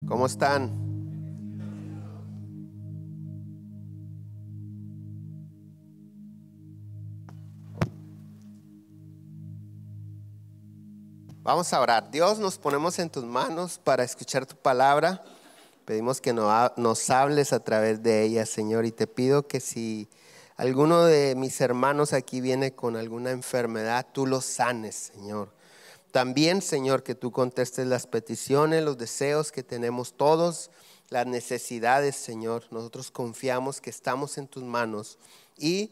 ¿Cómo están? Vamos a orar. Dios, nos ponemos en tus manos para escuchar tu palabra. Pedimos que nos hables a través de ella, Señor, y te pido que si alguno de mis hermanos aquí viene con alguna enfermedad, tú lo sanes, Señor. También, Señor, que tú contestes las peticiones, los deseos que tenemos todos, las necesidades, Señor. Nosotros confiamos que estamos en tus manos y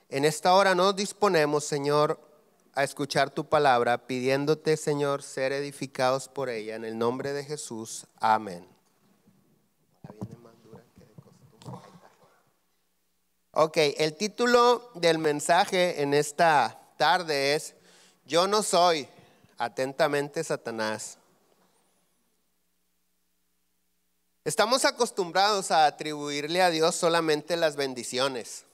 en esta hora nos disponemos, Señor, a escuchar tu palabra, pidiéndote, Señor, ser edificados por ella. En el nombre de Jesús, amén. Ok, el título del mensaje en esta tarde es Yo no soy, atentamente Satanás. Estamos acostumbrados a atribuirle a Dios solamente las bendiciones.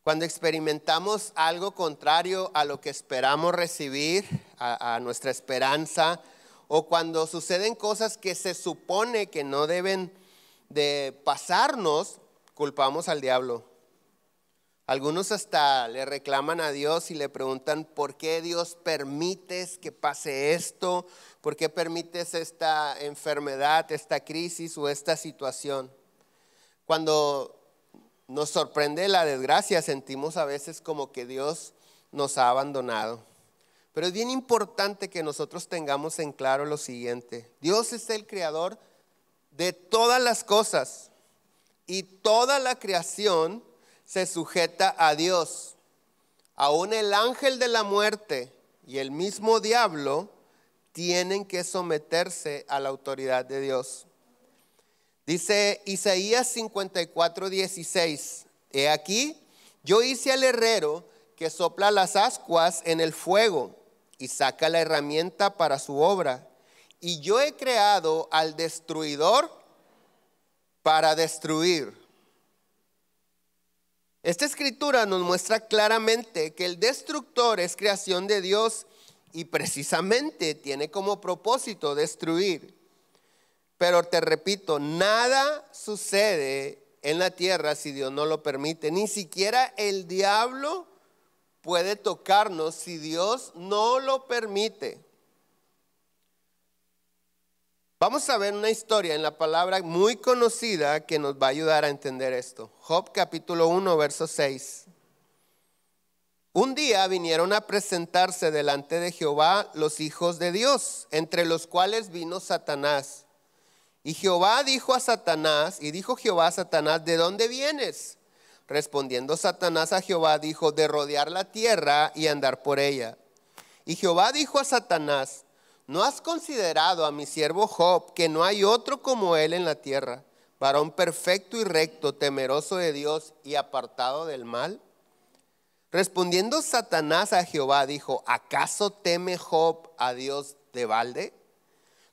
Cuando experimentamos algo contrario a lo que esperamos recibir, a nuestra esperanza, o cuando suceden cosas que se supone que no deben de pasarnos, culpamos al diablo. Algunos hasta le reclaman a Dios y le preguntan ¿por qué Dios permites que pase esto? ¿Por qué permites esta enfermedad, esta crisis o esta situación? Cuando nos sorprende la desgracia, sentimos a veces como que Dios nos ha abandonado. Pero es bien importante que nosotros tengamos en claro lo siguiente: Dios es el creador de todas las cosas y toda la creación se sujeta a Dios. Aún el ángel de la muerte y el mismo diablo tienen que someterse a la autoridad de Dios. Dice Isaías 54:16, he aquí, yo hice al herrero que sopla las ascuas en el fuego y saca la herramienta para su obra. Y yo he creado al destruidor para destruir. Esta escritura nos muestra claramente que el destructor es creación de Dios y precisamente tiene como propósito destruir. Pero te repito, nada sucede en la tierra si Dios no lo permite. Ni siquiera el diablo puede tocarnos si Dios no lo permite. Vamos a ver una historia en la palabra muy conocida que nos va a ayudar a entender esto. Job capítulo 1, verso 6. Un día vinieron a presentarse delante de Jehová los hijos de Dios, entre los cuales vino Satanás. Y Jehová dijo a Satanás, y dijo Jehová a Satanás, ¿de dónde vienes? Respondiendo Satanás a Jehová, dijo, de rodear la tierra y andar por ella. Y Jehová dijo a Satanás, ¿no has considerado a mi siervo Job, que no hay otro como él en la tierra, varón perfecto y recto, temeroso de Dios y apartado del mal? Respondiendo Satanás a Jehová, dijo, ¿acaso teme Job a Dios de balde?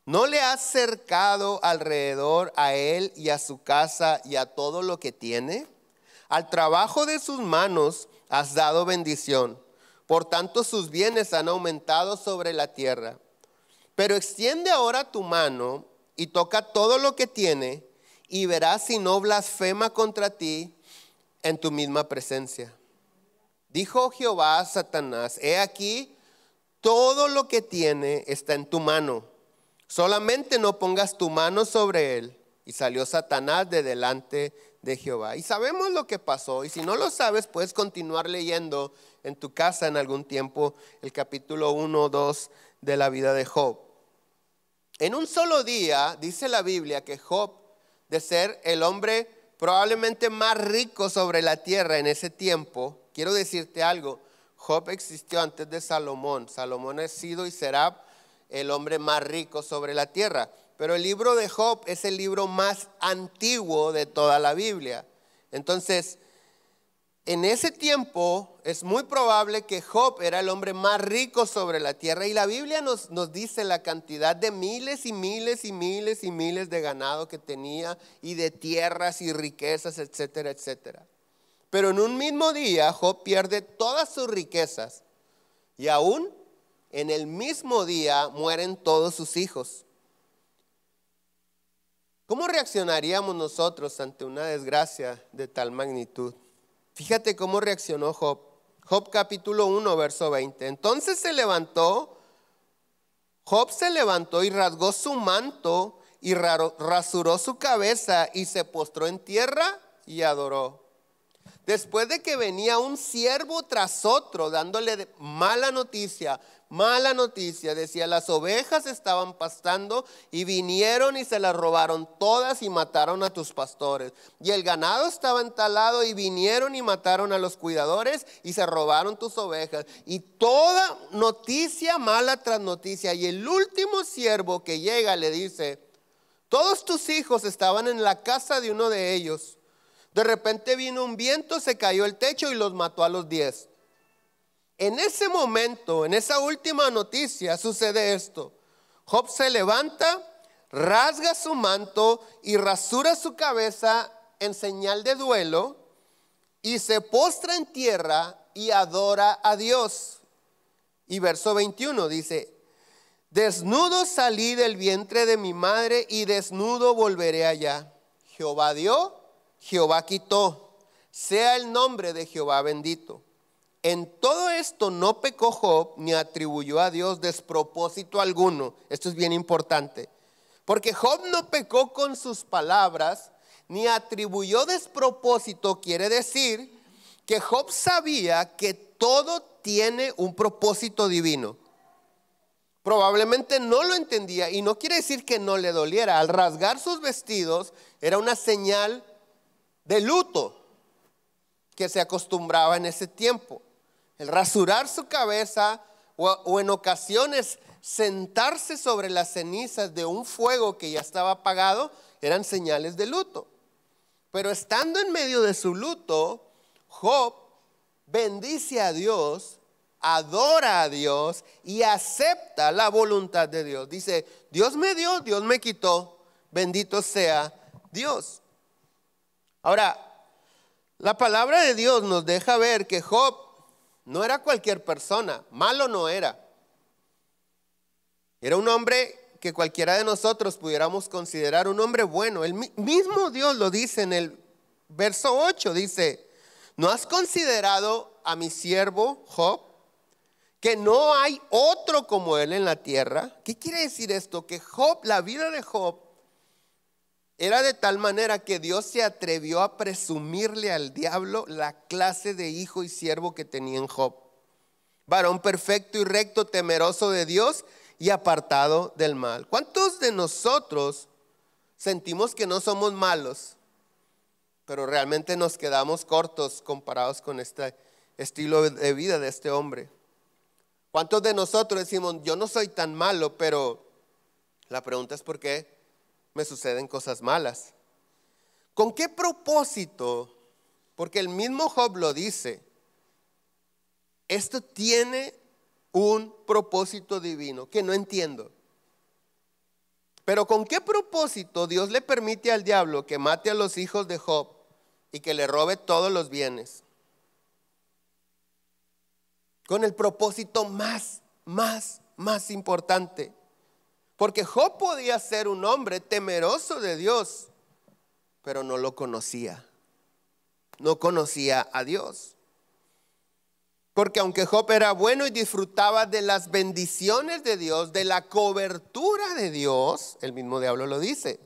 ¿No le has cercado alrededor a él y a su casa y a todo lo que tiene? Al trabajo de sus manos has dado bendición, por tanto sus bienes han aumentado sobre la tierra. Pero extiende ahora tu mano y toca todo lo que tiene y verás si no blasfema contra ti en tu misma presencia. Dijo Jehová a Satanás, he aquí, todo lo que tiene está en tu mano. Solamente no pongas tu mano sobre él. Y salió Satanás de delante de Jehová. Y sabemos lo que pasó. Y si no lo sabes, puedes continuar leyendo en tu casa en algún tiempo el capítulo 1 o 2 de la vida de Job. En un solo día, dice la Biblia que Job, de ser el hombre probablemente más rico sobre la tierra en ese tiempo, quiero decirte algo, Job existió antes de Salomón. Salomón ha sido y será el hombre más rico sobre la tierra. Pero el libro de Job es el libro más antiguo de toda la Biblia. Entonces, en ese tiempo es muy probable que Job era el hombre más rico sobre la tierra. Y la Biblia nos dice la cantidad de miles y miles y miles y miles de ganado que tenía y de tierras y riquezas, etcétera, etcétera. Pero en un mismo día Job pierde todas sus riquezas y aún en el mismo día mueren todos sus hijos. ¿Cómo reaccionaríamos nosotros ante una desgracia de tal magnitud? Fíjate cómo reaccionó Job. Job capítulo 1, verso 20. Entonces Job se levantó y rasgó su manto y rasuró su cabeza y se postró en tierra y adoró. Después de que venía un siervo tras otro dándole mala noticia, decía: las ovejas estaban pastando y vinieron y se las robaron todas y mataron a tus pastores. Y el ganado estaba entalado y vinieron y mataron a los cuidadores y se robaron tus ovejas. Y toda noticia mala tras noticia. Y el último siervo que llega le dice: todos tus hijos estaban en la casa de uno de ellos. De repente vino un viento, se cayó el techo y los mató a los 10. En ese momento, en esa última noticia, sucede esto. Job se levanta, rasga su manto y rasura su cabeza en señal de duelo y se postra en tierra y adora a Dios. Y verso 21 dice: desnudo salí del vientre de mi madre y desnudo volveré allá. Jehová dio, Jehová quitó, sea el nombre de Jehová bendito. En todo esto no pecó Job ni atribuyó a Dios despropósito alguno. Esto es bien importante, porque Job no pecó con sus palabras ni atribuyó despropósito. Quiere decir que Job sabía que todo tiene un propósito divino. Probablemente no lo entendía y no quiere decir que no le doliera. Al rasgar sus vestidos era una señal de luto que se acostumbraba en ese tiempo. El rasurar su cabeza o en ocasiones sentarse sobre las cenizas de un fuego que ya estaba apagado eran señales de luto. Pero estando en medio de su luto, Job bendice a Dios, adora a Dios y acepta la voluntad de Dios. Dice: Dios me dio, Dios me quitó, bendito sea Dios. Ahora, la palabra de Dios nos deja ver que Job no era cualquier persona, malo no era. Era un hombre que cualquiera de nosotros pudiéramos considerar un hombre bueno. El mismo Dios lo dice en el verso 8, dice: ¿no has considerado a mi siervo Job, que no hay otro como él en la tierra? ¿Qué quiere decir esto? Que Job, la vida de Job, era de tal manera que Dios se atrevió a presumirle al diablo la clase de hijo y siervo que tenía en Job. Varón perfecto y recto, temeroso de Dios y apartado del mal. ¿Cuántos de nosotros sentimos que no somos malos, pero realmente nos quedamos cortos comparados con este estilo de vida de este hombre? ¿Cuántos de nosotros decimos: yo no soy tan malo, pero la pregunta es por qué me suceden cosas malas? ¿Con qué propósito? Porque el mismo Job lo dice. Esto tiene un propósito divino que no entiendo. Pero ¿con qué propósito Dios le permite al diablo que mate a los hijos de Job y que le robe todos los bienes? Con el propósito más importante. Porque Job podía ser un hombre temeroso de Dios, pero no lo conocía. No conocía a Dios. Porque aunque Job era bueno y disfrutaba de las bendiciones de Dios, de la cobertura de Dios, el mismo diablo lo dice,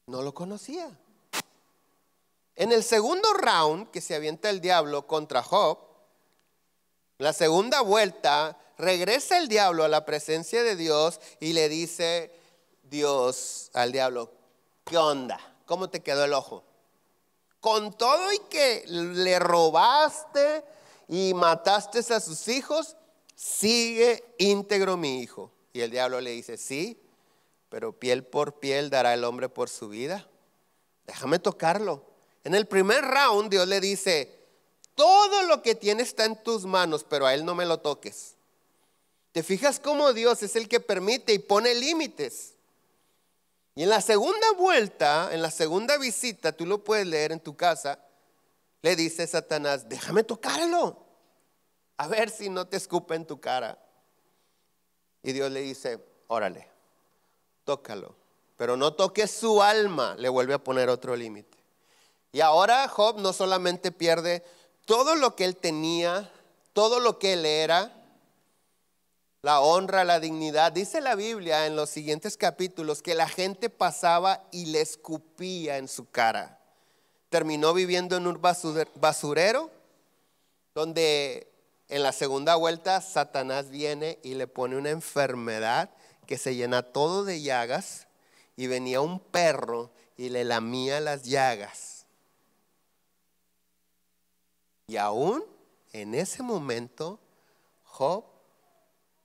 no lo conocía. En el segundo round que se avienta el diablo contra Job, la segunda vuelta, regresa el diablo a la presencia de Dios y le dice Dios al diablo: ¿qué onda? ¿Cómo te quedó el ojo? Con todo y que le robaste y mataste a sus hijos, sigue íntegro mi hijo. Y el diablo le dice: sí, pero piel por piel dará el hombre por su vida. Déjame tocarlo. En el primer round Dios le dice: todo lo que tiene está en tus manos, pero a él no me lo toques. ¿Te fijas cómo Dios es el que permite y pone límites? Y en la segunda vuelta, en la segunda visita, tú lo puedes leer en tu casa, le dice Satanás: déjame tocarlo, a ver si no te escupe en tu cara. Y Dios le dice: órale, tócalo, pero no toques su alma, le vuelve a poner otro límite. Y ahora Job no solamente pierde todo lo que él tenía, todo lo que él era, la honra, la dignidad. Dice la Biblia en los siguientes capítulos que la gente pasaba y le escupía en su cara. Terminó viviendo en un basurero, donde en la segunda vuelta Satanás viene y le pone una enfermedad que se llena todo de llagas, y venía un perro y le lamía las llagas. Y aún en ese momento Job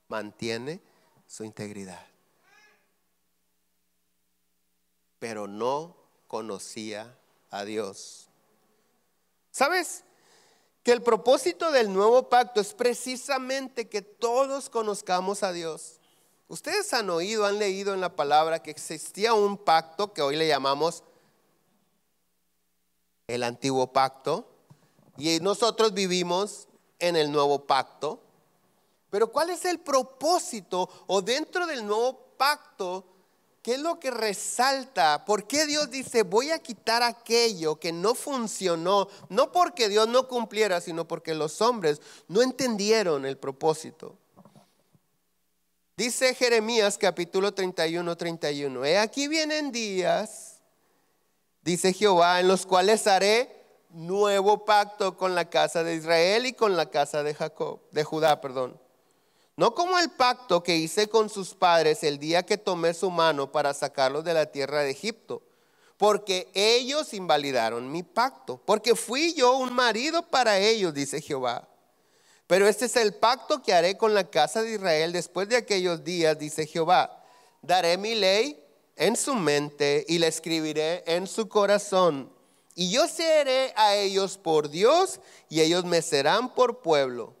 mantiene su integridad, pero no conocía a Dios. ¿Sabes? Que el propósito del nuevo pacto es precisamente que todos conozcamos a Dios. Ustedes han oído, han leído en la palabra que existía un pacto que hoy le llamamos el antiguo pacto, y nosotros vivimos en el nuevo pacto. Pero ¿cuál es el propósito o dentro del nuevo pacto? ¿Qué es lo que resalta? ¿Por qué Dios dice voy a quitar aquello que no funcionó? No porque Dios no cumpliera, sino porque los hombres no entendieron el propósito. Dice Jeremías capítulo 31. He aquí vienen días, dice Jehová, en los cuales haré nuevo pacto con la casa de Israel y con la casa de Judá. No como el pacto que hice con sus padres el día que tomé su mano para sacarlos de la tierra de Egipto, porque ellos invalidaron mi pacto, porque fui yo un marido para ellos, dice Jehová. Pero este es el pacto que haré con la casa de Israel después de aquellos días, dice Jehová. Daré mi ley en su mente y la escribiré en su corazón. Y yo seré a ellos por Dios y ellos me serán por pueblo.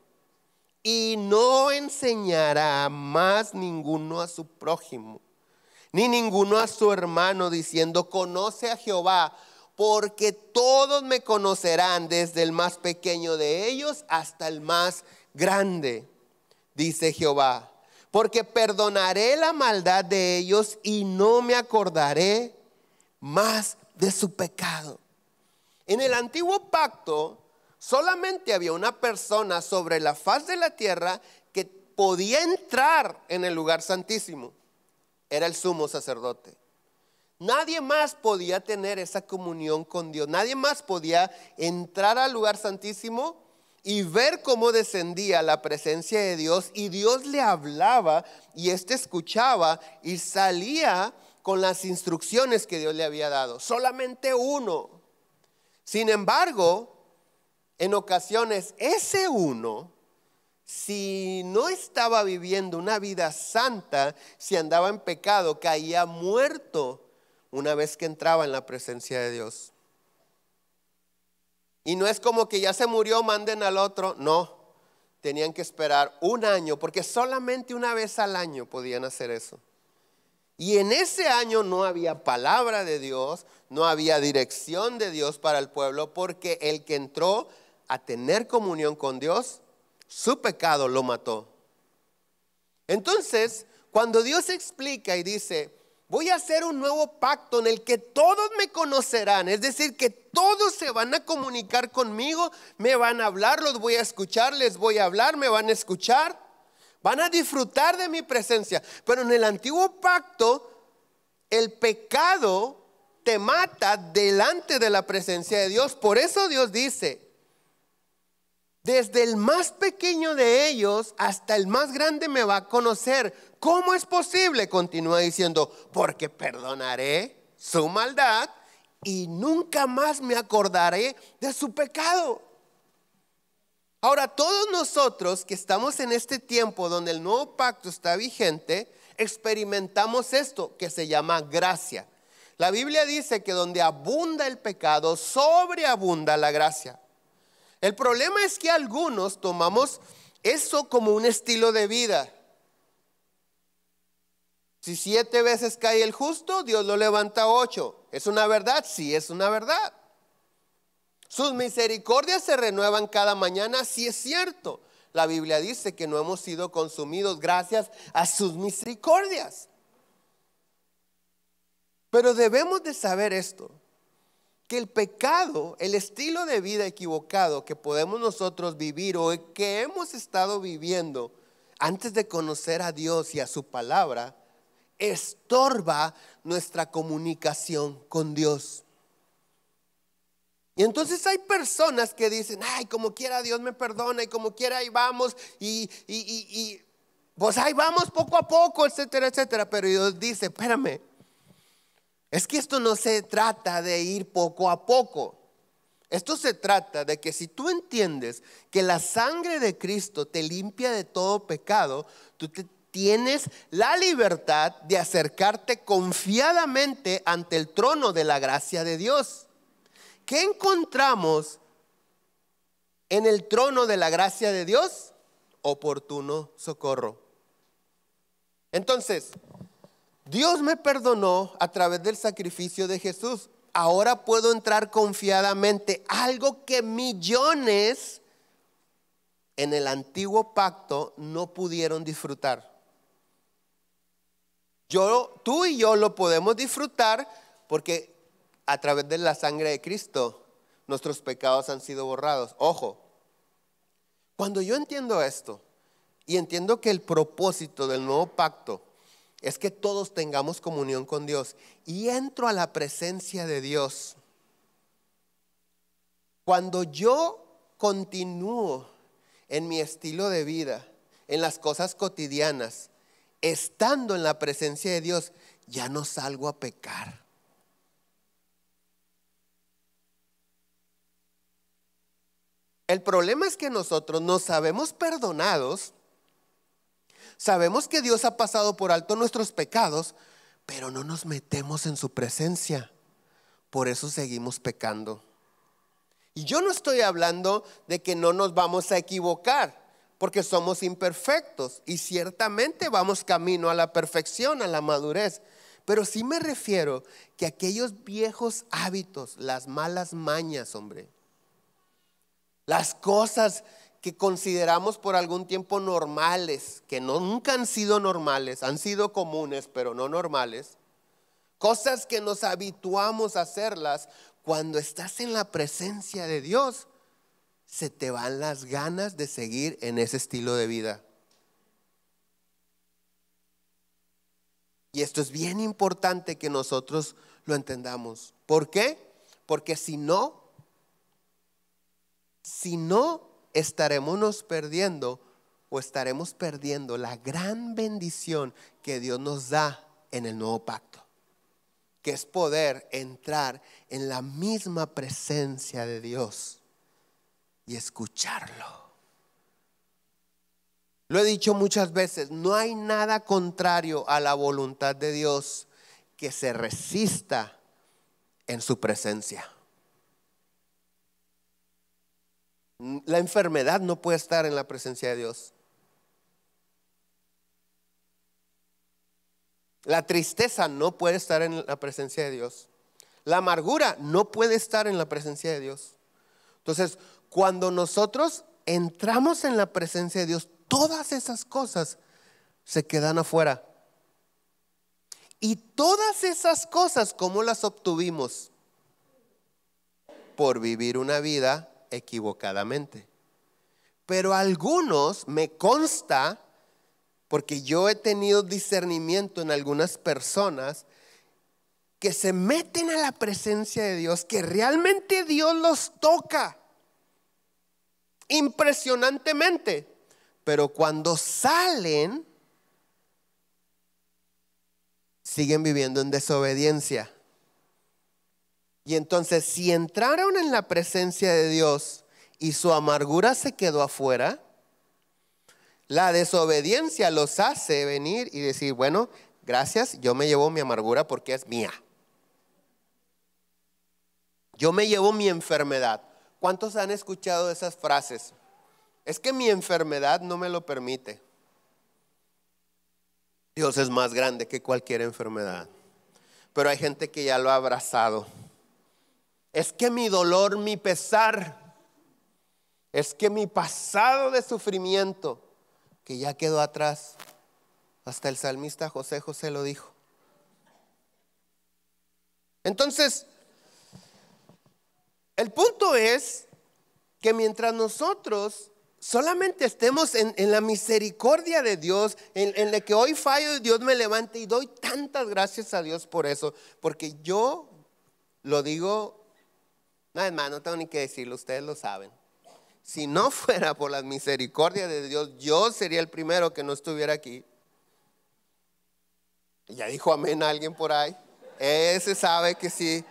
Y no enseñará más ninguno a su prójimo, ni ninguno a su hermano, diciendo, conoce a Jehová, porque todos me conocerán, desde el más pequeño de ellos hasta el más grande, dice Jehová. Porque perdonaré la maldad de ellos y no me acordaré más de su pecado. En el antiguo pacto, solamente había una persona sobre la faz de la tierra que podía entrar en el lugar santísimo. Era el sumo sacerdote. Nadie más podía tener esa comunión con Dios. Nadie más podía entrar al lugar santísimo y ver cómo descendía la presencia de Dios. Y Dios le hablaba y éste escuchaba y salía con las instrucciones que Dios le había dado. Solamente uno. Sin embargo, en ocasiones ese uno, si no estaba viviendo una vida santa, si andaba en pecado, caía muerto una vez que entraba en la presencia de Dios. Y no es como que ya se murió, manden al otro. No, tenían que esperar un año, porque solamente una vez al año podían hacer eso. Y en ese año no había palabra de Dios, no había dirección de Dios para el pueblo, porque el que entró a tener comunión con Dios, su pecado lo mató. Entonces, cuando Dios explica y dice, voy a hacer un nuevo pacto en el que todos me conocerán, es decir, que todos se van a comunicar conmigo, me van a hablar, los voy a escuchar, les voy a hablar, me van a escuchar, van a disfrutar de mi presencia. Pero en el antiguo pacto, el pecado te mata delante de la presencia de Dios. Por eso Dios dice, desde el más pequeño de ellos hasta el más grande me va a conocer. ¿Cómo es posible? Continúa diciendo, porque perdonaré su maldad y nunca más me acordaré de su pecado. Ahora, todos nosotros que estamos en este tiempo donde el nuevo pacto está vigente, experimentamos esto que se llama gracia. La Biblia dice que donde abunda el pecado, sobreabunda la gracia. El problema es que algunos tomamos eso como un estilo de vida. Si 7 veces cae el justo, Dios lo levanta 8. ¿Es una verdad? Sí, es una verdad. Sus misericordias se renuevan cada mañana. Sí, es cierto. La Biblia dice que no hemos sido consumidos gracias a sus misericordias. Pero debemos de saber esto, que el pecado, el estilo de vida equivocado que podemos nosotros vivir o que hemos estado viviendo antes de conocer a Dios y a su palabra, estorba nuestra comunicación con Dios. Y entonces hay personas que dicen, ay, como quiera Dios me perdona y como quiera ahí vamos y pues ahí vamos poco a poco, etcétera, etcétera. Pero Dios dice, espérame, es que esto no se trata de ir poco a poco. Esto se trata de que si tú entiendes que la sangre de Cristo te limpia de todo pecado, tú tienes la libertad de acercarte confiadamente ante el trono de la gracia de Dios. ¿Qué encontramos en el trono de la gracia de Dios? Oportuno socorro. Entonces, Dios me perdonó a través del sacrificio de Jesús. Ahora puedo entrar confiadamente, algo que millones en el antiguo pacto no pudieron disfrutar. Tú y yo lo podemos disfrutar porque a través de la sangre de Cristo nuestros pecados han sido borrados. Ojo, cuando yo entiendo esto y entiendo que el propósito del nuevo pacto es que todos tengamos comunión con Dios y entro a la presencia de Dios, cuando yo continúo en mi estilo de vida, en las cosas cotidianas, estando en la presencia de Dios, ya no salgo a pecar. El problema es que nosotros nos sabemos perdonados, sabemos que Dios ha pasado por alto nuestros pecados, pero no nos metemos en su presencia. Por eso seguimos pecando. Y yo no estoy hablando de que no nos vamos a equivocar, porque somos imperfectos y ciertamente vamos camino a la perfección, a la madurez. Pero sí me refiero que aquellos viejos hábitos, las malas mañas, hombre, las cosas que consideramos por algún tiempo normales, que nunca han sido normales, han sido comunes, pero no normales. Cosas que nos habituamos a hacerlas, cuando estás en la presencia de Dios, se te van las ganas de seguir en ese estilo de vida. Y esto es bien importante que nosotros lo entendamos. ¿Por qué? Porque si no estaremos perdiendo la gran bendición que Dios nos da en el nuevo pacto, que es poder entrar en la misma presencia de Dios y escucharlo. Lo he dicho muchas veces, no hay nada contrario a la voluntad de Dios que se resista en su presencia. La enfermedad no puede estar en la presencia de Dios. La tristeza no puede estar en la presencia de Dios. La amargura no puede estar en la presencia de Dios. Entonces, cuando nosotros entramos en la presencia de Dios, todas esas cosas se quedan afuera. Y todas esas cosas, ¿cómo las obtuvimos? Por vivir una vida equivocadamente. Pero algunos, me consta, porque yo he tenido discernimiento en algunas personas que se meten a la presencia de Dios, que realmente Dios los toca impresionantemente, pero cuando salen siguen viviendo en desobediencia. Y entonces, si entraron en la presencia de Dios y su amargura se quedó afuera, la desobediencia los hace venir y decir, bueno, gracias, yo me llevo mi amargura porque es mía. Yo me llevo mi enfermedad. ¿Cuántos han escuchado esas frases? Es que mi enfermedad no me lo permite. Dios es más grande que cualquier enfermedad. Pero hay gente que ya lo ha abrazado. Es que mi dolor, mi pesar, es que mi pasado de sufrimiento, que ya quedó atrás. Hasta el salmista José lo dijo. Entonces, el punto es que mientras nosotros solamente estemos en la misericordia de Dios, en la que hoy fallo y Dios me levante, y doy tantas gracias a Dios por eso, porque yo lo digo, nada más, no tengo ni que decirlo, ustedes lo saben. Si no fuera por la misericordia de Dios, yo sería el primero que no estuviera aquí. Ya dijo amén a alguien por ahí. Ese sabe que sí.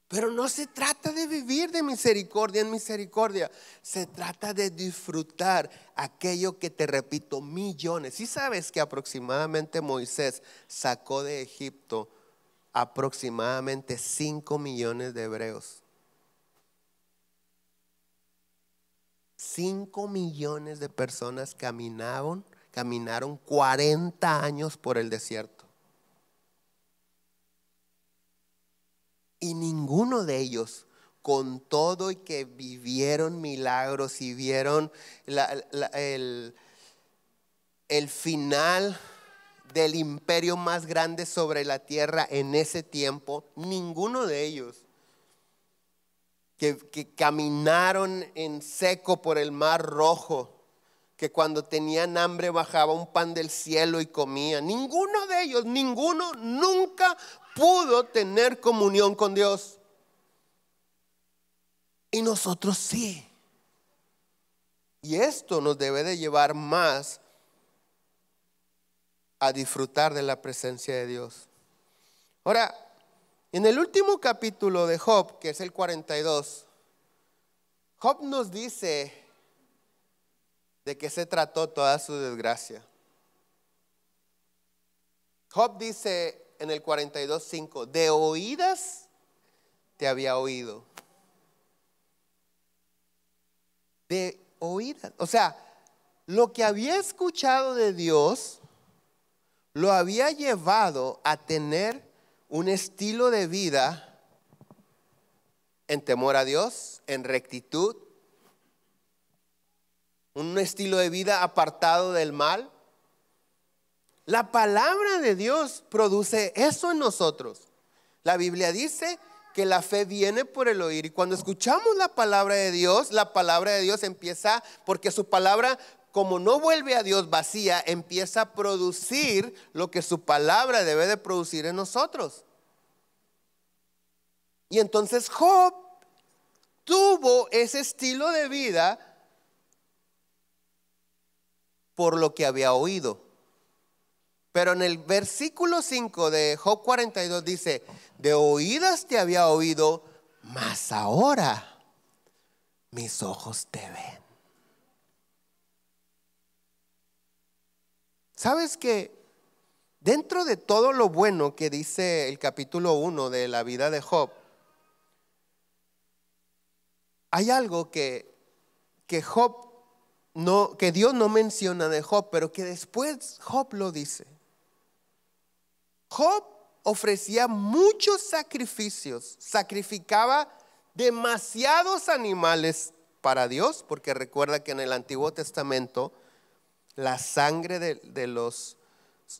Pero no se trata de vivir de misericordia en misericordia. Se trata de disfrutar aquello que, te repito, millones. ¿Sí sabes que aproximadamente Moisés sacó de Egipto aproximadamente 5 millones de hebreos? 5 millones de personas caminaron 40 años por el desierto. Y ninguno de ellos, con todo y que vivieron milagros y vieron el final del imperio más grande sobre la tierra en ese tiempo, ninguno de ellos que caminaron en seco por el mar rojo, que cuando tenían hambre bajaba un pan del cielo y comían, ninguno de ellos, ninguno nunca pudo tener comunión con Dios. Y nosotros sí. Y esto nos debe de llevar más a disfrutar de la presencia de Dios. Ahora, en el último capítulo de Job, que es el 42, Job nos dice de qué se trató toda su desgracia. Job dice en el 42:5, de oídas te había oído. De oídas. O sea, lo que había escuchado de Dios lo había llevado a tener un estilo de vida en temor a Dios, en rectitud, un estilo de vida apartado del mal. La palabra de Dios produce eso en nosotros. La Biblia dice que la fe viene por el oír, y cuando escuchamos la palabra de Dios empieza, porque su palabra, como no vuelve a Dios vacía, empieza a producir lo que su palabra debe de producir en nosotros. Y entonces Job tuvo ese estilo de vida por lo que había oído. Pero en el versículo 5 de Job 42 dice, de oídas te había oído, mas ahora mis ojos te ven. ¿Sabes que dentro de todo lo bueno que dice el capítulo 1 de la vida de Job, hay algo que Job no, que Dios no menciona de Job, pero que después Job lo dice? Job ofrecía muchos sacrificios, sacrificaba demasiados animales para Dios, porque recuerda que en el Antiguo Testamento la sangre de los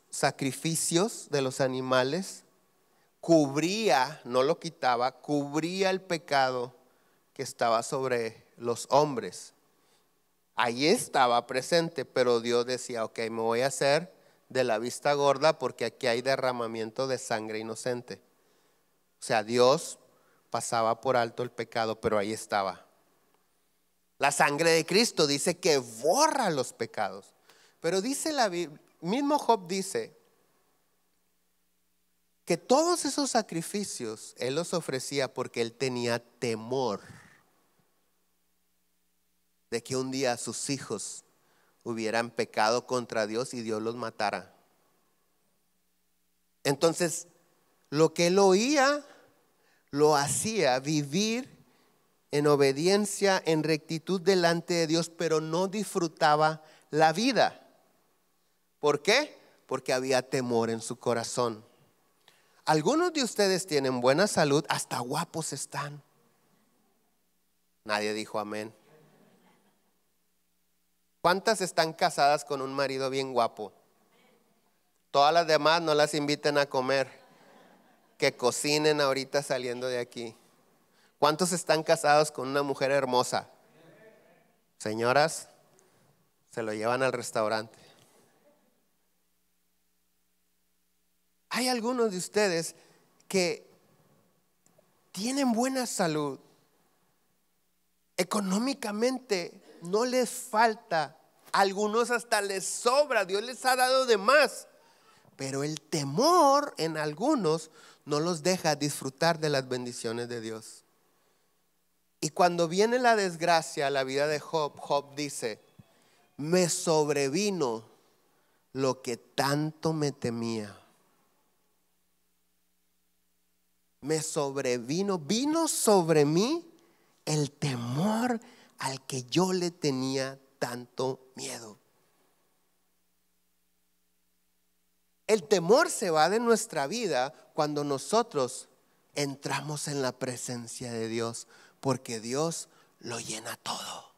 sacrificios de los animales cubría, no lo quitaba, cubría el pecado que estaba sobre los hombres. Ahí estaba presente, pero Dios decía, ok, me voy a hacer de la vista gorda porque aquí hay derramamiento de sangre inocente. O sea, Dios pasaba por alto el pecado, pero ahí estaba. La sangre de Cristo dice que borra los pecados. Pero dice la Biblia, mismo Job dice que todos esos sacrificios Él los ofrecía porque Él tenía temor de que un día sus hijos hubieran pecado contra Dios y Dios los matara. Entonces, lo que él oía, lo hacía vivir en obediencia, en rectitud delante de Dios, pero no disfrutaba la vida. ¿Por qué? Porque había temor en su corazón. Algunos de ustedes tienen buena salud, hasta guapos están. Nadie dijo amén. ¿Cuántas están casadas con un marido bien guapo? Todas las demás no las inviten a comer, que cocinen ahorita saliendo de aquí. ¿Cuántos están casados con una mujer hermosa? Señoras, se lo llevan al restaurante. Hay algunos de ustedes que tienen buena salud. Económicamente no les falta. A algunos hasta les sobra. Dios les ha dado de más. Pero el temor en algunos no los deja disfrutar de las bendiciones de Dios. Y cuando viene la desgracia a la vida de Job, Job dice: me sobrevino lo que tanto me temía. Vino sobre mí el temor al que yo le tenía tanto miedo. El temor se va de nuestra vida cuando nosotros entramos en la presencia de Dios, porque Dios lo llena todo.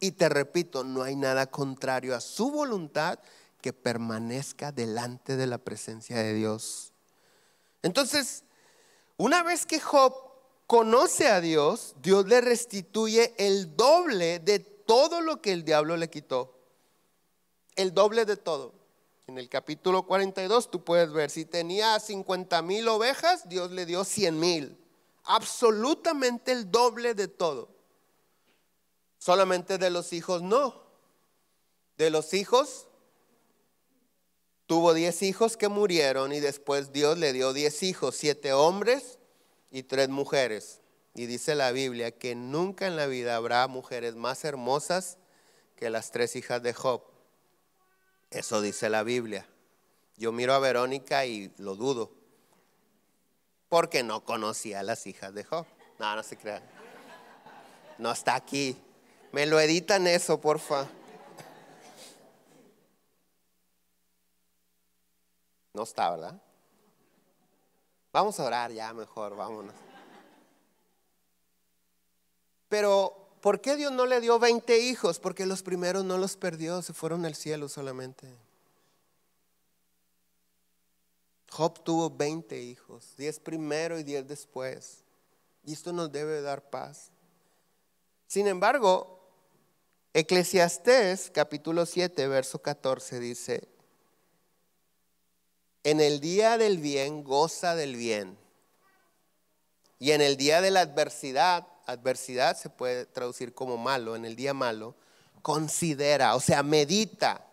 Y te repito, no hay nada contrario a su voluntad que permanezca delante de la presencia de Dios. Entonces, una vez que Job conoce a Dios, Dios le restituye el doble de todo lo que el diablo le quitó. El doble de todo. En el capítulo 42 tú puedes ver, si tenía 50,000 ovejas, Dios le dio 100,000. Absolutamente el doble de todo. Solamente de los hijos no. De los hijos, tuvo 10 hijos que murieron y después Dios le dio 10 hijos, 7 hombres y 3 mujeres. Y dice la Biblia que nunca en la vida habrá mujeres más hermosas que las 3 hijas de Job. Eso dice la Biblia. Yo miro a Verónica y lo dudo, porque no conocía a las hijas de Job. No, no se crean. No está aquí. Me lo editan eso, porfa. No está, ¿verdad? Vamos a orar ya mejor, vámonos. Pero, ¿por qué Dios no le dio 20 hijos? Porque los primeros no los perdió, se fueron al cielo solamente. Job tuvo 20 hijos, 10 primero y 10 después. Y esto nos debe dar paz. Sin embargo, Eclesiastés capítulo 7, verso 14 dice: en el día del bien goza del bien, y en el día de la adversidad, adversidad se puede traducir como malo, en el día malo, considera, o sea, medita,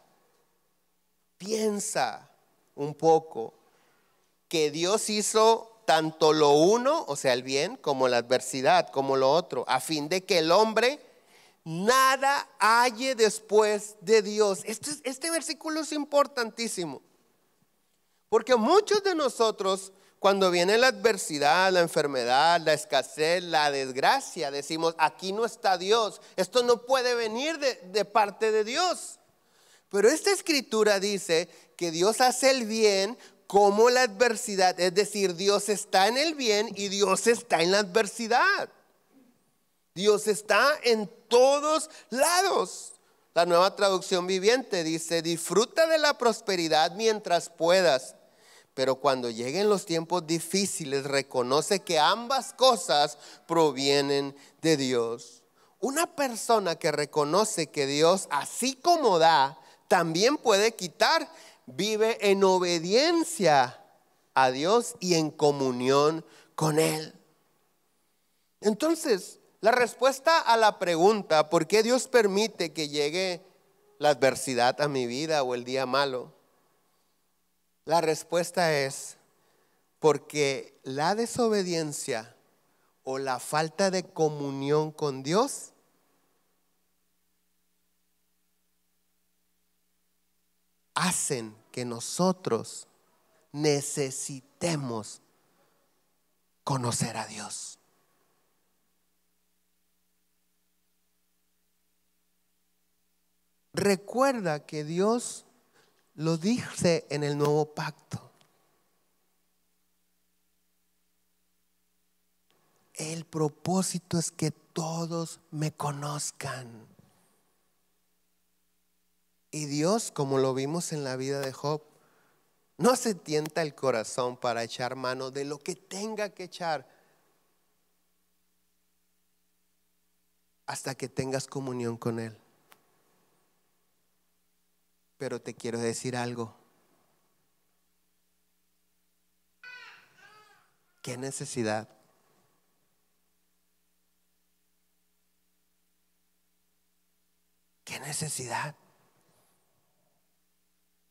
piensa un poco que Dios hizo tanto lo uno, o sea, el bien, como la adversidad, como lo otro, a fin de que el hombre nada halle después de Dios. Este versículo es importantísimo, porque muchos de nosotros, cuando viene la adversidad, la enfermedad, la escasez, la desgracia, decimos: aquí no está Dios, esto no puede venir de parte de Dios. Pero esta escritura dice que Dios hace el bien como la adversidad, es decir, Dios está en el bien y Dios está en la adversidad. Dios está en todos lados. La Nueva Traducción Viviente dice: disfruta de la prosperidad mientras puedas, pero cuando lleguen los tiempos difíciles, reconoce que ambas cosas provienen de Dios. Una persona que reconoce que Dios, así como da, también puede quitar, vive en obediencia a Dios y en comunión con Él. Entonces, la respuesta a la pregunta, ¿por qué Dios permite que llegue la adversidad a mi vida o el día malo? La respuesta es porque la desobediencia o la falta de comunión con Dios hacen que nosotros necesitemos conocer a Dios. Recuerda que Dios lo dice en el nuevo pacto. El propósito es que todos me conozcan. Y Dios, como lo vimos en la vida de Job, No se tienta el corazón para echar mano de lo que tenga que echar hasta que tengas comunión con Él. Pero te quiero decir algo. ¿Qué necesidad? ¿Qué necesidad?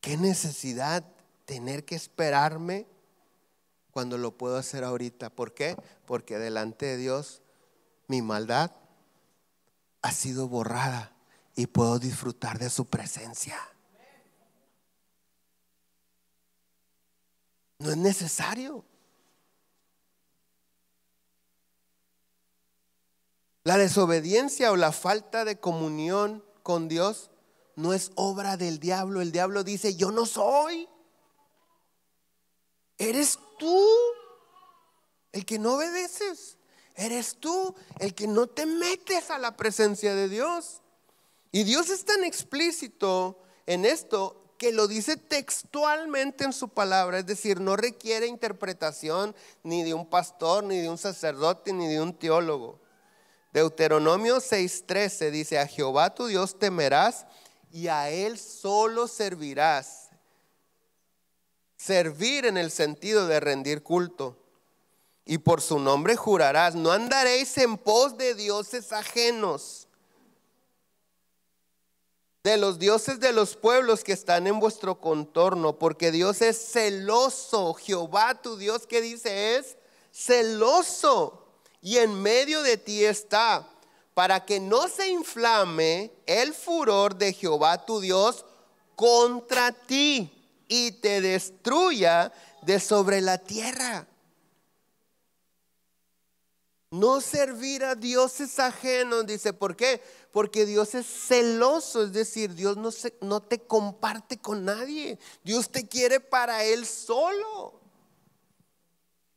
¿Qué necesidad tener que esperarme cuando lo puedo hacer ahorita? ¿Por qué? Porque delante de Dios mi maldad ha sido borrada y puedo disfrutar de su presencia. No es necesario. La desobediencia o la falta de comunión con Dios no es obra del diablo. El diablo dice: yo no soy. Eres tú el que no obedeces. Eres tú el que no te metes a la presencia de Dios. Y Dios es tan explícito en esto que lo dice textualmente en su palabra. Es decir, no requiere interpretación ni de un pastor, ni de un sacerdote, ni de un teólogo. Deuteronomio 6:13 dice: a Jehová tu Dios temerás y a Él solo servirás. Servir en el sentido de rendir culto. Y por su nombre jurarás: no andaréis en pos de dioses ajenos, de los dioses de los pueblos que están en vuestro contorno, porque Dios es celoso. Jehová tu Dios, ¿qué dice? Es celoso. Y en medio de ti está, para que no se inflame el furor de Jehová tu Dios contra ti y te destruya de sobre la tierra. No servir a dioses ajenos, dice. ¿Por qué? Porque Dios es celoso, es decir, Dios no te comparte con nadie. Dios te quiere para Él solo.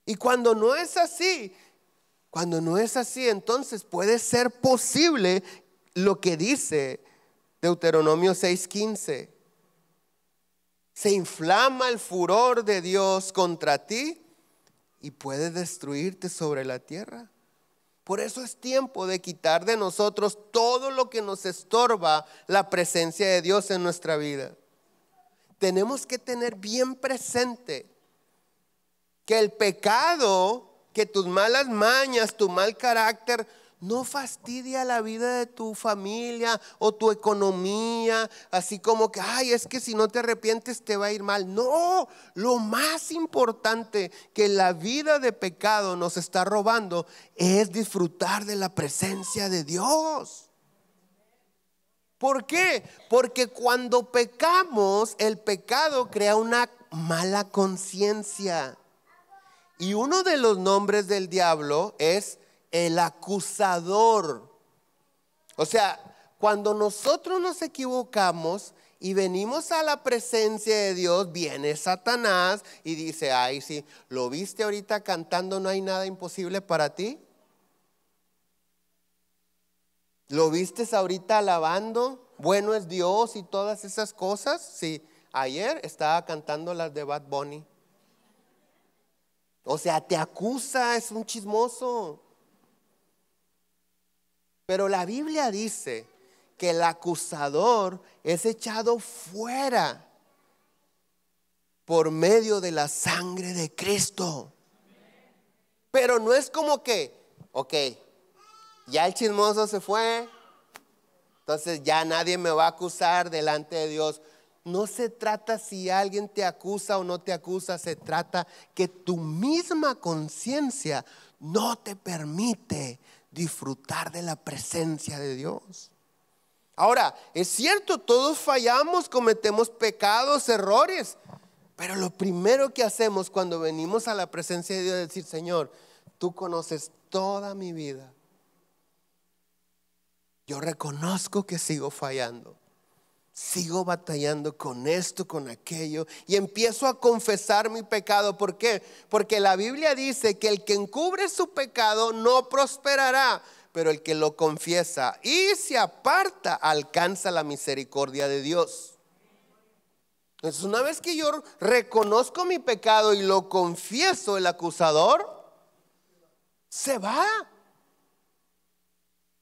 Y cuando no es así, entonces puede ser posible lo que dice Deuteronomio 6:15. Se inflama el furor de Dios contra ti y puede destruirte sobre la tierra. Por eso es tiempo de quitar de nosotros todo lo que nos estorba la presencia de Dios en nuestra vida. Tenemos que tener bien presente que el pecado, que tus malas mañas, tu mal carácter, no fastidia la vida de tu familia o tu economía, así como que, ay, es que si no te arrepientes te va a ir mal. No, lo más importante que la vida de pecado nos está robando es disfrutar de la presencia de Dios. ¿Por qué? Porque cuando pecamos, el pecado crea una mala conciencia. Y uno de los nombres del diablo es el acusador. O sea, cuando nosotros nos equivocamos y venimos a la presencia de Dios, viene Satanás y dice: ay, sí, ¿lo viste ahorita cantando No hay nada imposible para ti? ¿Lo viste ahorita alabando? Bueno es Dios y todas esas cosas. Sí, ayer estaba cantando las de Bad Bunny. O sea, te acusa, es un chismoso. Pero la Biblia dice que el acusador es echado fuera por medio de la sangre de Cristo. Pero no es como que, ok, ya el chismoso se fue, entonces ya nadie me va a acusar delante de Dios. No se trata si alguien te acusa o no te acusa, se trata que tu misma conciencia no te permite disfrutar de la presencia de Dios. Ahora, es cierto, todos fallamos, cometemos pecados, errores, pero lo primero que hacemos cuando venimos a la presencia de Dios es decir: Señor, tú conoces toda mi vida. Yo reconozco que sigo fallando. Sigo batallando con esto, con aquello, y empiezo a confesar mi pecado. ¿Por qué? Porque la Biblia dice que el que encubre su pecado no prosperará, pero el que lo confiesa y se aparta alcanza la misericordia de Dios. Entonces, una vez que yo reconozco mi pecado y lo confieso, el acusador se va.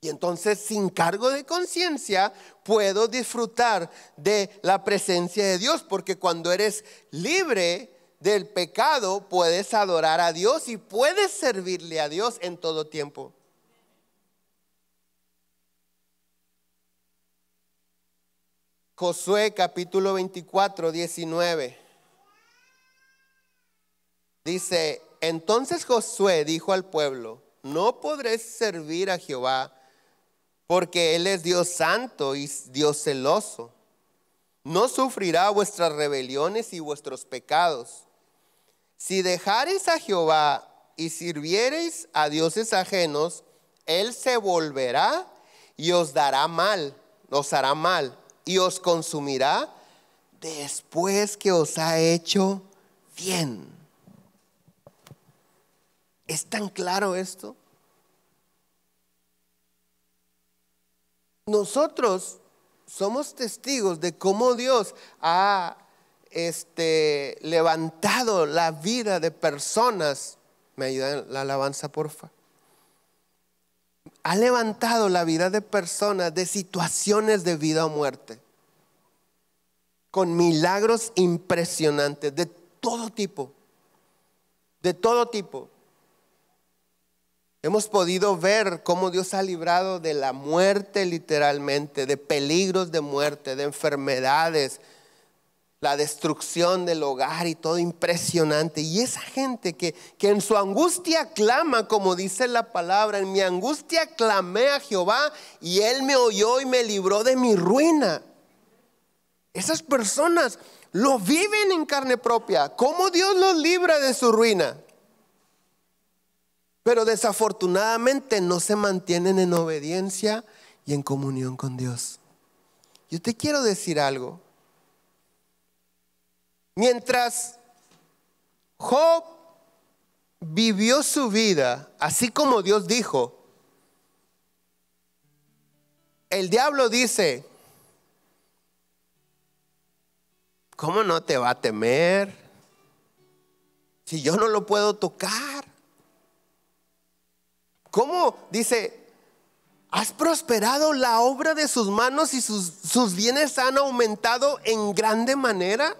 Y entonces, sin cargo de conciencia, puedo disfrutar de la presencia de Dios. Porque cuando eres libre del pecado, puedes adorar a Dios y puedes servirle a Dios en todo tiempo. Josué capítulo 24, 19. Dice: entonces Josué dijo al pueblo: no podréis servir a Jehová, porque Él es Dios santo y Dios celoso. No sufrirá vuestras rebeliones y vuestros pecados. Si dejareis a Jehová y sirviereis a dioses ajenos, Él se volverá y os hará mal, y os consumirá después que os ha hecho bien. ¿Es tan claro esto? Nosotros somos testigos de cómo Dios ha levantado la vida de personas. ¿Me ayudan la alabanza, porfa? Ha levantado la vida de personas de situaciones de vida o muerte, con milagros impresionantes de todo tipo. De todo tipo. Hemos podido ver cómo Dios ha librado de la muerte literalmente, de peligros de muerte, de enfermedades, la destrucción del hogar y todo impresionante. Y esa gente que en su angustia clama, como dice la palabra: en mi angustia clamé a Jehová y Él me oyó y me libró de mi ruina. Esas personas lo viven en carne propia, cómo Dios los libra de su ruina. Pero desafortunadamente no se mantienen en obediencia y en comunión con Dios. Yo te quiero decir algo. Mientras Job vivió su vida así como Dios dijo, el diablo dice: ¿cómo no te va a temer si yo no lo puedo tocar? ¿Cómo? Dice: has prosperado la obra de sus manos y sus bienes han aumentado en grande manera.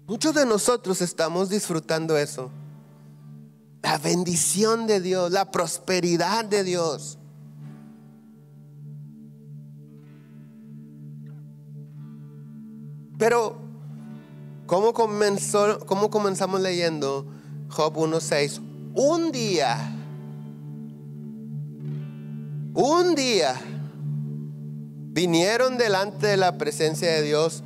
Muchos de nosotros estamos disfrutando eso, la bendición de Dios, la prosperidad de Dios. Pero ¿cómo comenzamos leyendo Job 1:6? Un día vinieron delante de la presencia de Dios,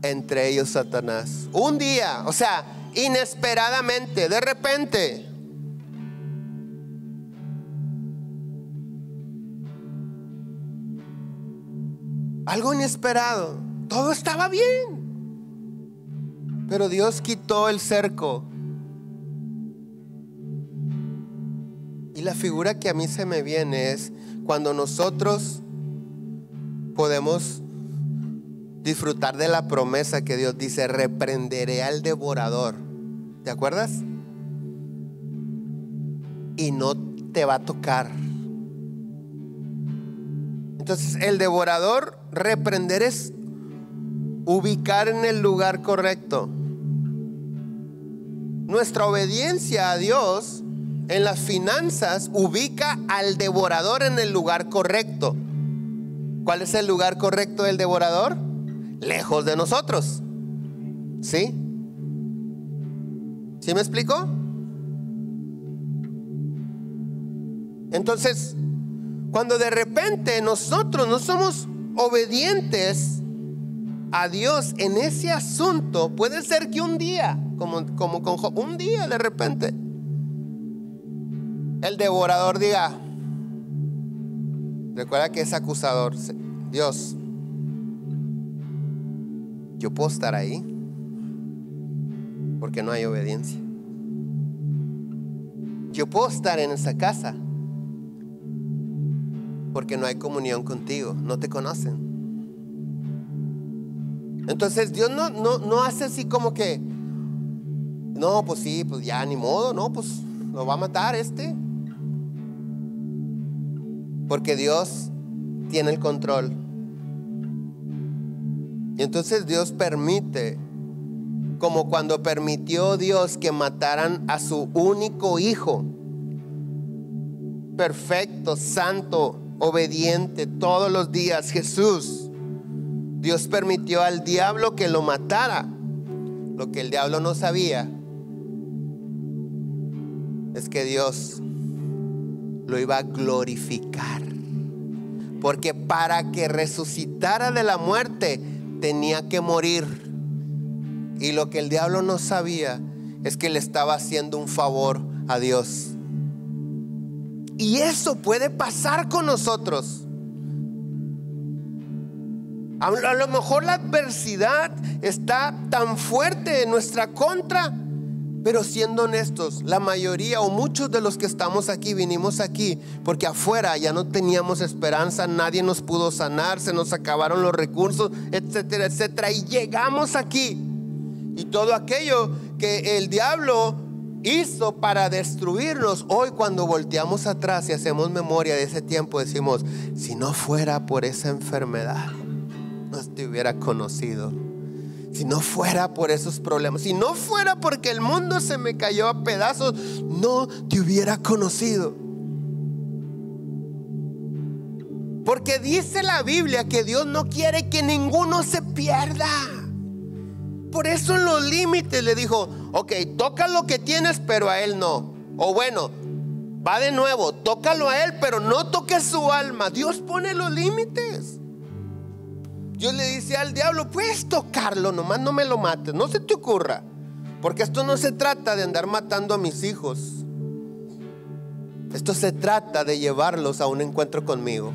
entre ellos Satanás. Un día, o sea, inesperadamente, de repente. Algo inesperado. Todo estaba bien, pero Dios quitó el cerco. Y la figura que a mí se me viene es cuando nosotros podemos disfrutar de la promesa que Dios dice: reprenderé al devorador. ¿Te acuerdas? Y no te va a tocar. Entonces, el devorador, reprender, es ubicar en el lugar correcto. Nuestra obediencia a Dios en las finanzas ubica al devorador en el lugar correcto. ¿Cuál es el lugar correcto del devorador? Lejos de nosotros. ¿Sí? ¿Sí me explico? Entonces, cuando de repente nosotros no somos obedientes a Dios en ese asunto, puede ser que un día, como con Job, un día de repente el devorador diga: recuerda que es acusador. Dios, yo puedo estar ahí porque no hay obediencia. Yo puedo estar en esa casa porque no hay comunión contigo, no te conocen. Entonces Dios no hace así como que, no, pues sí, pues ya ni modo, no, pues lo va a matar porque Dios tiene el control. Y entonces Dios permite, como cuando permitió Dios que mataran a su único hijo, perfecto, santo, obediente todos los días, Jesús. Dios permitió al diablo que lo matara. Lo que el diablo no sabía es que Dios lo iba a glorificar, porque para que resucitara de la muerte tenía que morir. Y lo que el diablo no sabía es que le estaba haciendo un favor a Dios. Y eso puede pasar con nosotros. A lo mejor la adversidad está tan fuerte en nuestra contra, pero siendo honestos, la mayoría o muchos de los que estamos aquí vinimos aquí porque afuera ya no teníamos esperanza, nadie nos pudo sanar, se nos acabaron los recursos, etcétera, etcétera, y llegamos aquí. Y todo aquello que el diablo hizo para destruirnos, hoy cuando volteamos atrás y hacemos memoria de ese tiempo, decimos: si no fuera por esa enfermedad, no te hubiera conocido. Si no fuera por esos problemas, si no fuera porque el mundo se me cayó a pedazos, no te hubiera conocido. Porque dice la Biblia que Dios no quiere que ninguno se pierda. Por eso en los límites le dijo: ok, toca lo que tienes, pero a él no. O bueno, va de nuevo, tócalo a él, pero no toques su alma. Dios pone los límites. Dios le dice al diablo: puedes tocarlo, nomás no me lo mates, no se te ocurra, porque esto no se trata de andar matando a mis hijos. Esto se trata de llevarlos a un encuentro conmigo.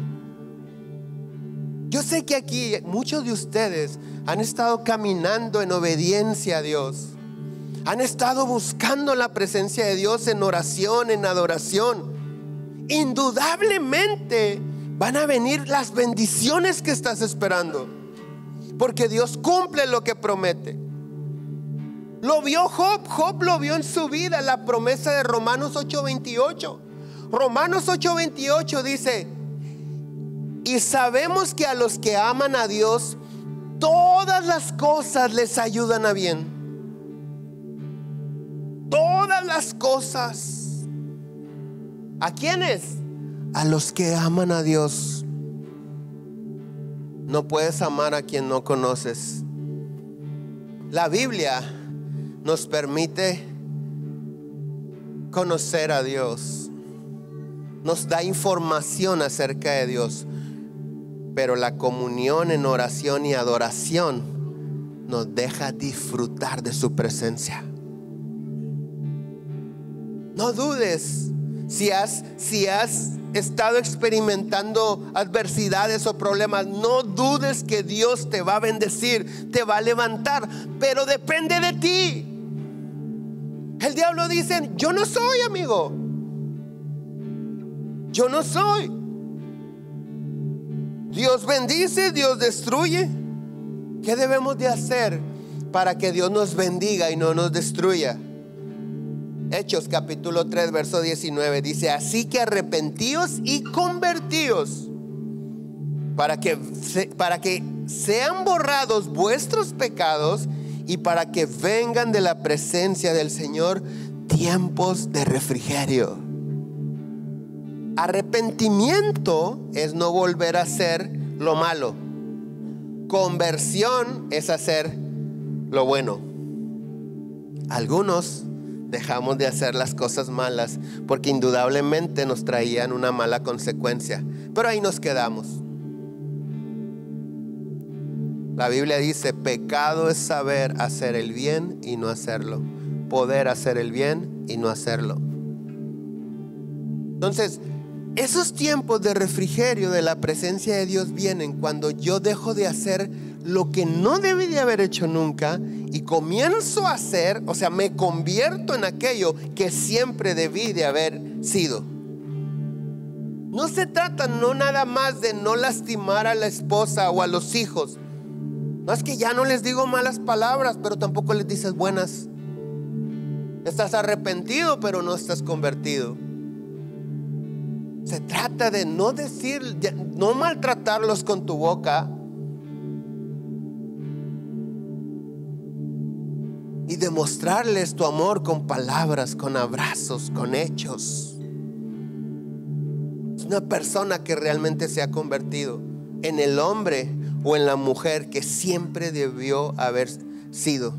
Yo sé que aquí muchos de ustedes han estado caminando en obediencia a Dios, han estado buscando la presencia de Dios en oración, en adoración. Indudablemente van a venir las bendiciones que estás esperando, porque Dios cumple lo que promete. Lo vio Job. Job lo vio en su vida, la promesa de Romanos 8:28. Romanos 8:28 dice: y sabemos que a los que aman a Dios, todas las cosas les ayudan a bien. Todas las cosas. ¿A quiénes? A los que aman a Dios. No puedes amar a quien no conoces. La Biblia nos permite conocer a Dios, nos da información acerca de Dios, pero la comunión en oración y adoración nos deja disfrutar de su presencia. No dudes. Si has estado experimentando adversidades o problemas, no dudes que Dios te va a bendecir, te va a levantar, pero depende de ti. El diablo dice: yo no soy, amigo, yo no soy. Dios bendice, Dios destruye. ¿Qué debemos de hacer para que Dios nos bendiga y no nos destruya? Hechos capítulo 3 verso 19 dice: así que arrepentíos y convertíos para que sean borrados vuestros pecados y para que vengan de la presencia del Señor tiempos de refrigerio. Arrepentimiento es no volver a hacer lo malo. Conversión es hacer lo bueno. Algunos dejamos de hacer las cosas malas porque indudablemente nos traían una mala consecuencia, pero ahí nos quedamos. La Biblia dice: pecado es saber hacer el bien y no hacerlo, poder hacer el bien y no hacerlo. Entonces, esos tiempos de refrigerio de la presencia de Dios vienen cuando yo dejo de hacer lo que no debí de haber hecho nunca y comienzo a hacer, o sea, me convierto en aquello que siempre debí de haber sido. No se trata no nada más de no lastimar a la esposa o a los hijos. No es que ya no les digo malas palabras, pero tampoco les dices buenas. Estás arrepentido, pero no estás convertido. Se trata de no decir, no maltratarlos con tu boca, y demostrarles tu amor con palabras, con abrazos, con hechos. Es una persona que realmente se ha convertido en el hombre o en la mujer que siempre debió haber sido.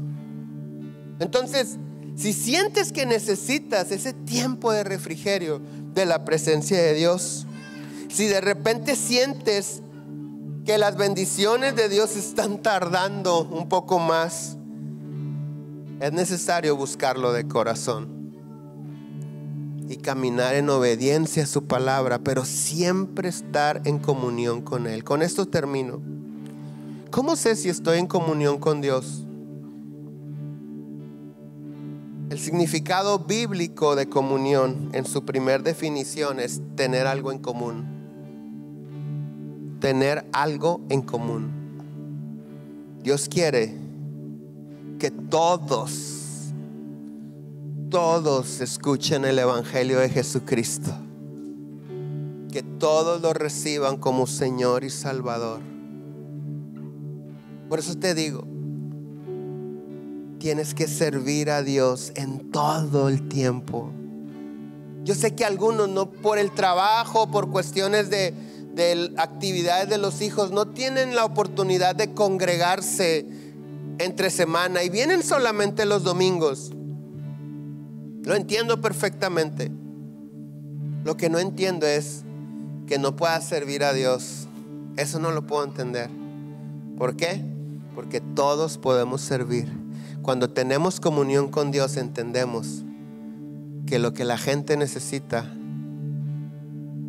Entonces, si sientes que necesitas ese tiempo de refrigerio de la presencia de Dios, si de repente sientes que las bendiciones de Dios están tardando un poco más, es necesario buscarlo de corazón y caminar en obediencia a su palabra, pero siempre estar en comunión con Él. Con esto termino. ¿Cómo sé si estoy en comunión con Dios? El significado bíblico de comunión en su primer definición es tener algo en común. Tener algo en común. Dios quiere que todos escuchen el evangelio de Jesucristo, que todos lo reciban como Señor y Salvador. Por eso te digo, tienes que servir a Dios en todo el tiempo. Yo sé que algunos, no por el trabajo, por cuestiones de actividades de los hijos, no tienen la oportunidad de congregarse entre semana y vienen solamente los domingos. Lo entiendo perfectamente. Lo que no entiendo es que no puedas servir a Dios. Eso no lo puedo entender. ¿Por qué? Porque todos podemos servir. Cuando tenemos comunión con Dios, entendemos que lo que la gente necesita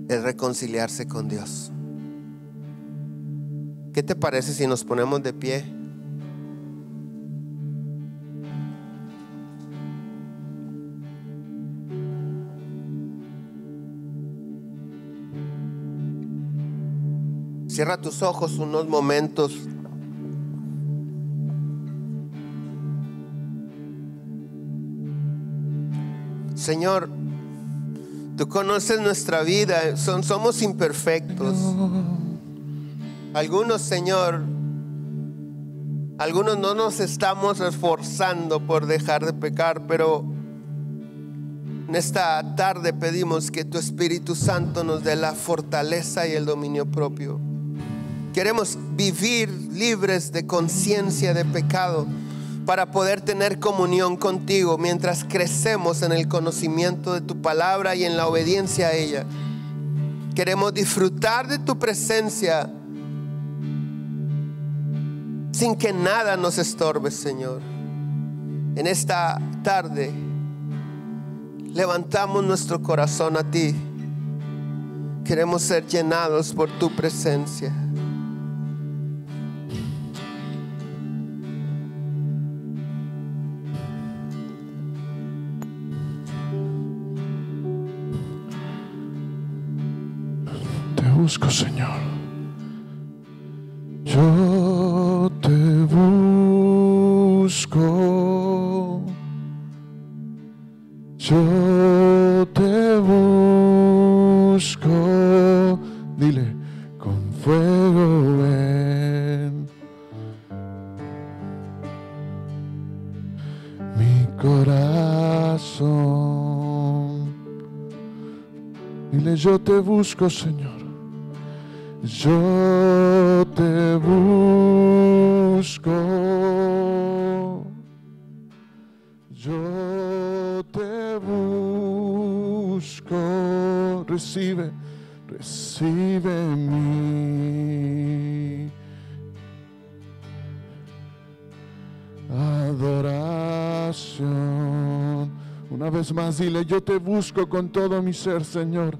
es reconciliarse con Dios. ¿Qué te parece si nos ponemos de pie? Cierra tus ojos unos momentos. Señor, tú conoces nuestra vida, somos imperfectos. Algunos, Señor, algunos no nos estamos esforzando por dejar de pecar, pero en esta tarde pedimos que tu Espíritu Santo nos dé la fortaleza y el dominio propio. Queremos vivir libres de conciencia de pecado para poder tener comunión contigo mientras crecemos en el conocimiento de tu palabra y en la obediencia a ella. Queremos disfrutar de tu presencia sin que nada nos estorbe, Señor. En esta tarde levantamos nuestro corazón a ti. Queremos ser llenados por tu presencia. Busco, Señor. Yo te busco. Yo te busco. Dile, con fuego ven. Mi corazón. Dile, yo te busco, Señor. Yo te busco, yo te busco, recibe mi adoración. Una vez más dile, yo te busco con todo mi ser, Señor.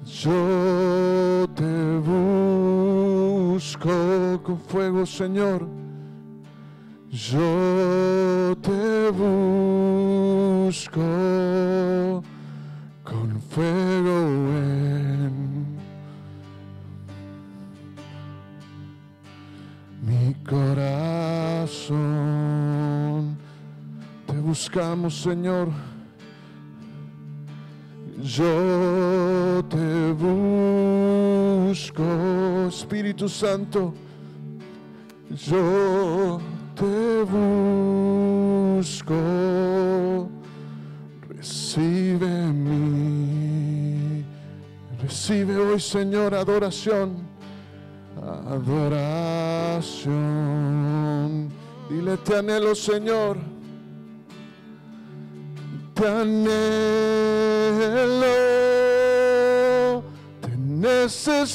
Yo te busco con fuego, Señor. Yo te busco con fuego. mi corazón. Te buscamos, Señor. Yo te busco, Espíritu Santo. Yo te busco. Recibe hoy, Señor, adoración. Adoración. Dile, te anhelo, Señor. Te anhelo, te necesito,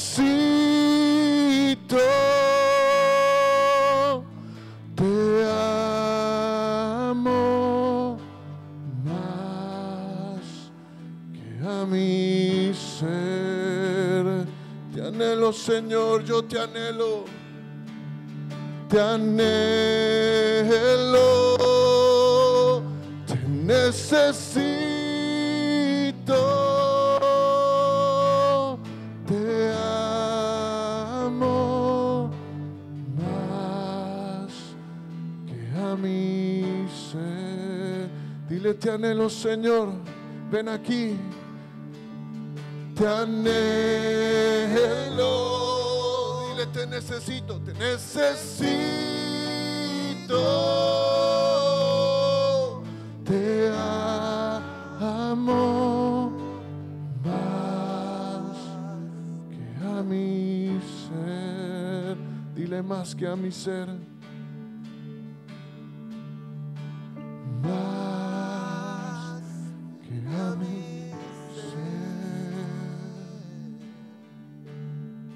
te amo más que a mi ser. Te anhelo, Señor, yo te anhelo, te anhelo, te necesito, te amo más que a mi ser. Dile, te anhelo, Señor, ven aquí. Te anhelo, dile, te necesito, te necesito, te amo más que a mi ser. Dile, más que a mi ser. Más que a mi ser.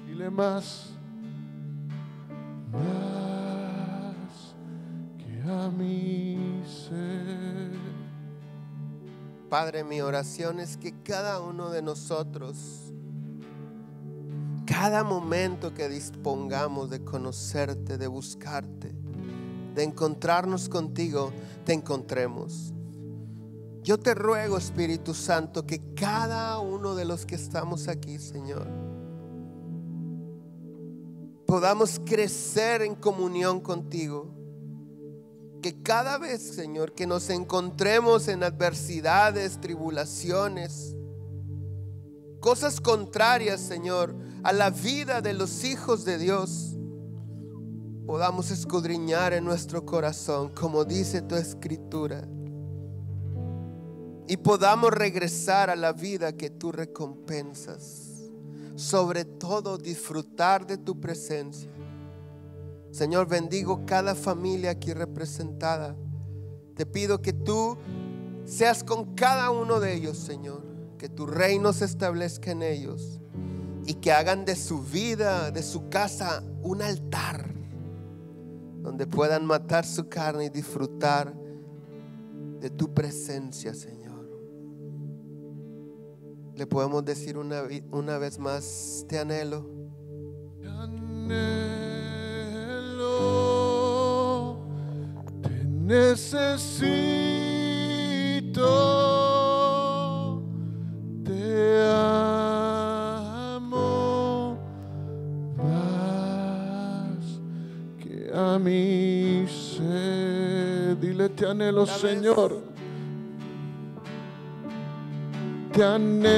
Dile, más que a mi ser. Padre, mi oración es que cada uno de nosotros, cada momento que dispongamos de conocerte, de buscarte, de encontrarnos contigo, te encontremos. Yo te ruego, Espíritu Santo, que cada uno de los que estamos aquí, Señor, podamos crecer en comunión contigo. Que cada vez, Señor, que nos encontremos en adversidades, tribulaciones, cosas contrarias, Señor, a la vida de los hijos de Dios, podamos escudriñar en nuestro corazón, como dice tu escritura, y podamos regresar a la vida que tú recompensas. Sobre todo, disfrutar de tu presencia. Señor, bendigo cada familia aquí representada. Te pido que tú seas con cada uno de ellos, Señor. Que tu reino se establezca en ellos y que hagan de su vida, de su casa, un altar donde puedan matar su carne y disfrutar de tu presencia, Señor. Le podemos decir una vez más, te anhelo. Te anhelo, te necesito, te amo más que a mi ser. Dile, te anhelo, Señor. Te anhelo,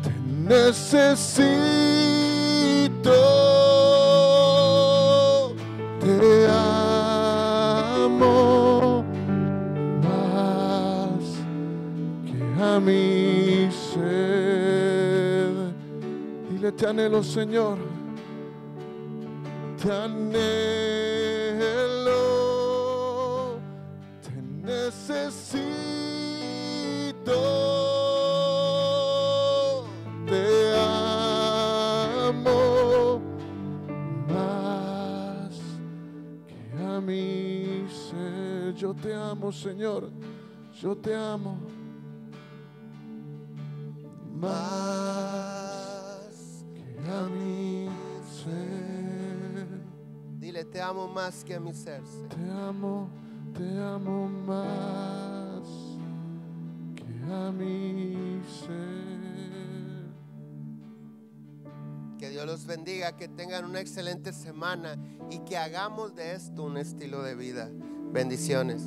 te necesito, te amo más que a mi ser. Dile, te anhelo, Señor. Te anhelo, te necesito, te amo más que a mi ser. Yo te amo, Señor, yo te amo más que a mi ser. Dile, te amo más que a mi ser. Te amo más que a mi ser. Que Dios los bendiga, que tengan una excelente semana y que hagamos de esto un estilo de vida. Bendiciones.